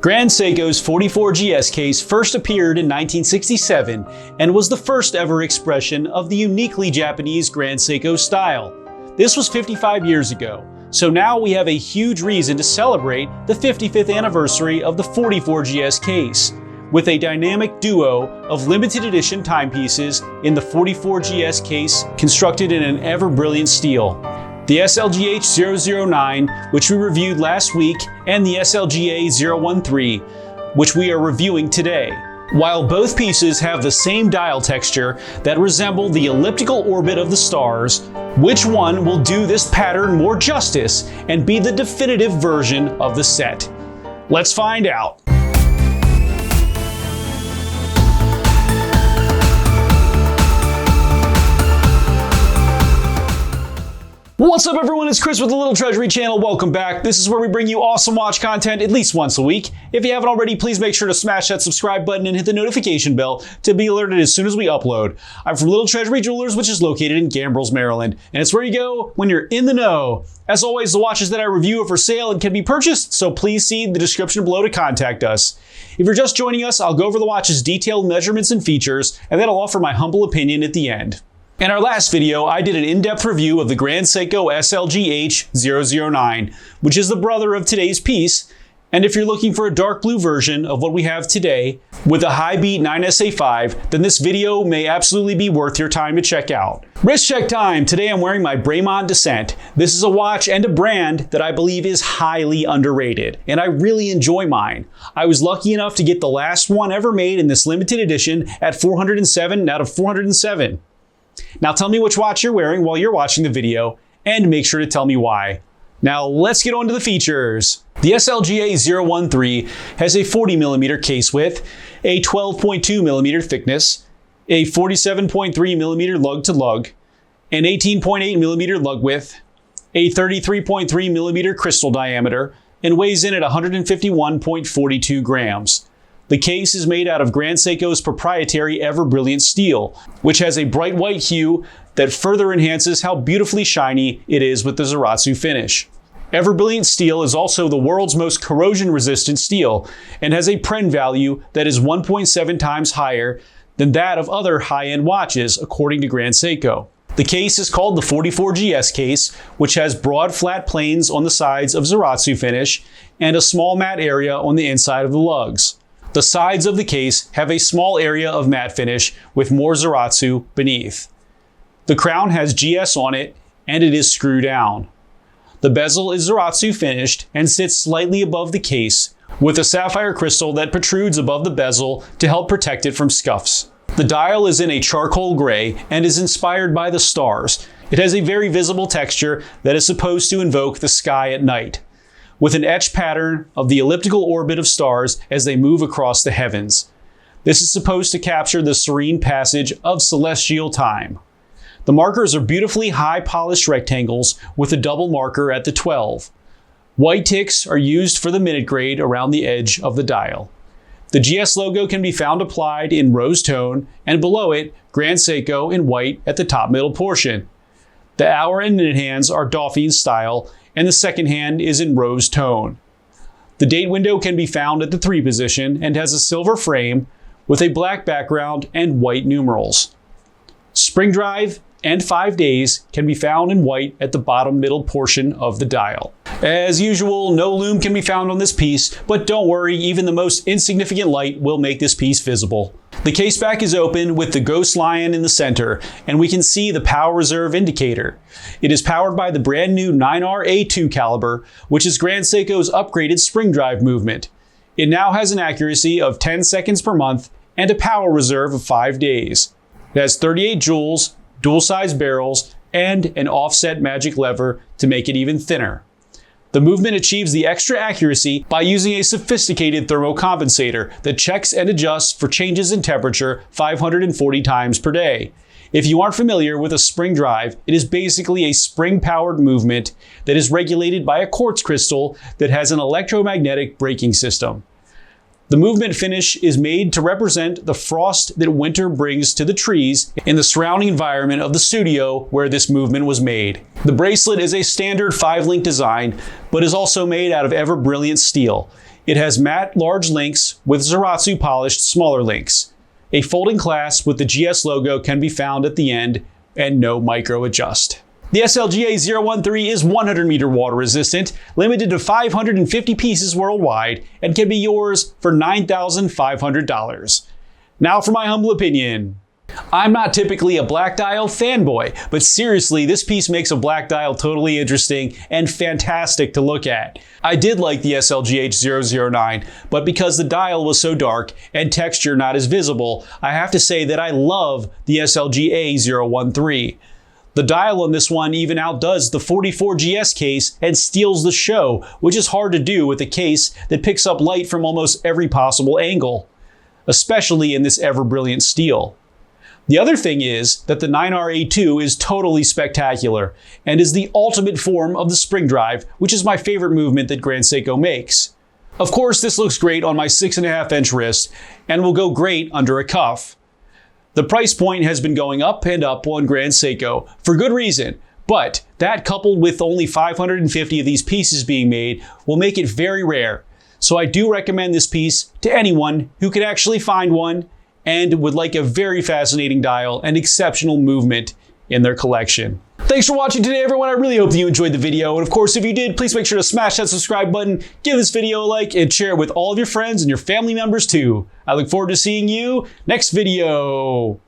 Grand Seiko's 44GS case first appeared in 1967 and was the first ever expression of the uniquely Japanese Grand Seiko style. This was 55 years ago, so now we have a huge reason to celebrate the 55th anniversary of the 44GS case, with a dynamic duo of limited edition timepieces in the 44GS case constructed in an ever-brilliant steel. The SLGH009, which we reviewed last week, and the SLGA013, which we are reviewing today. While both pieces have the same dial texture that resemble the elliptical orbit of the stars, which one will do this pattern more justice and be the definitive version of the set? Let's find out. What's up everyone, it's Chris with the Little Treasury channel. Welcome back. This is where we bring you awesome watch content at least once a week. If you haven't already, please make sure to smash that subscribe button and hit the notification bell to be alerted as soon as we upload. I'm from Little Treasury Jewelers, which is located in Gambrels, Maryland, and it's where you go when you're in the know. As always, the watches that I review are for sale and can be purchased, so please see the description below to contact us. If you're just joining us, I'll go over the watch's detailed measurements and features, and then I'll offer my humble opinion at the end. In our last video, I did an in-depth review of the Grand Seiko SLGH009, which is the brother of today's piece, and if you're looking for a dark blue version of what we have today with a high-beat 9SA5, then this video may absolutely be worth your time to check out. Wrist check time! Today I'm wearing my Bremont Descent. This is a watch and a brand that I believe is highly underrated, and I really enjoy mine. I was lucky enough to get the last one ever made in this limited edition at 407 out of 407. Now tell me which watch you're wearing while you're watching the video, and make sure to tell me why. Now let's get on to the features. The SLGA013 has a 40mm case width, a 12.2mm thickness, a 47.3mm lug to lug, an 18.8mm lug width, a 33.3mm crystal diameter, and weighs in at 151.42 grams. The case is made out of Grand Seiko's proprietary ever-brilliant steel, which has a bright white hue that further enhances how beautifully shiny it is with the Zaratsu finish. Ever-brilliant steel is also the world's most corrosion-resistant steel and has a Pren value that is 1.7 times higher than that of other high-end watches, according to Grand Seiko. The case is called the 44GS case, which has broad flat planes on the sides of Zaratsu finish and a small matte area on the inside of the lugs. The sides of the case have a small area of matte finish with more Zaratsu beneath. The crown has GS on it and it is screw down. The bezel is Zaratsu finished and sits slightly above the case with a sapphire crystal that protrudes above the bezel to help protect it from scuffs. The dial is in a charcoal gray and is inspired by the stars. It has a very visible texture that is supposed to invoke the sky at night, with an etched pattern of the elliptical orbit of stars as they move across the heavens. This is supposed to capture the serene passage of celestial time. The markers are beautifully high polished rectangles with a double marker at the 12. White ticks are used for the minute grade around the edge of the dial. The GS logo can be found applied in rose tone, and below it, Grand Seiko in white at the top middle portion. The hour and minute hands are Dauphine style, and the second hand is in rose tone. The date window can be found at the 3 position and has a silver frame with a black background and white numerals. Spring drive and 5 days can be found in white at the bottom middle portion of the dial. As usual, no lume can be found on this piece, but don't worry, even the most insignificant light will make this piece visible. The case back is open with the ghost lion in the center, and we can see the power reserve indicator. It is powered by the brand new 9R-A2 caliber, which is Grand Seiko's upgraded spring drive movement. It now has an accuracy of 10 seconds per month and a power reserve of 5 days. It has 38 joules, dual-size barrels, and an offset magic lever to make it even thinner. The movement achieves the extra accuracy by using a sophisticated thermocompensator that checks and adjusts for changes in temperature 540 times per day. If you aren't familiar with a spring drive, it is basically a spring-powered movement that is regulated by a quartz crystal that has an electromagnetic braking system. The movement finish is made to represent the frost that winter brings to the trees in the surrounding environment of the studio where this movement was made. The bracelet is a standard 5-link design, but is also made out of ever-brilliant steel. It has matte large links with Zaratsu polished smaller links. A folding clasp with the GS logo can be found at the end, and no micro adjust. The SLGA013 is 100 meter water resistant, limited to 550 pieces worldwide, and can be yours for $9,500. Now for my humble opinion. I'm not typically a black dial fanboy, but seriously, this piece makes a black dial totally interesting and fantastic to look at. I did like the SLGH009, but because the dial was so dark and texture not as visible, I have to say that I love the SLGA013. The dial on this one even outdoes the 44GS case and steals the show, which is hard to do with a case that picks up light from almost every possible angle, especially in this ever-brilliant steel. The other thing is that the 9RA2 is totally spectacular and is the ultimate form of the spring drive, which is my favorite movement that Grand Seiko makes. Of course, this looks great on my 6.5-inch wrist and will go great under a cuff. The price point has been going up and up on Grand Seiko for good reason, but that coupled with only 550 of these pieces being made will make it very rare. So I do recommend this piece to anyone who can actually find one and would like a very fascinating dial and exceptional movement in their collection. Thanks for watching today, everyone. I really hope that you enjoyed the video. And of course, if you did, please make sure to smash that subscribe button, give this video a like, and share it with all of your friends and your family members too. I look forward to seeing you next video.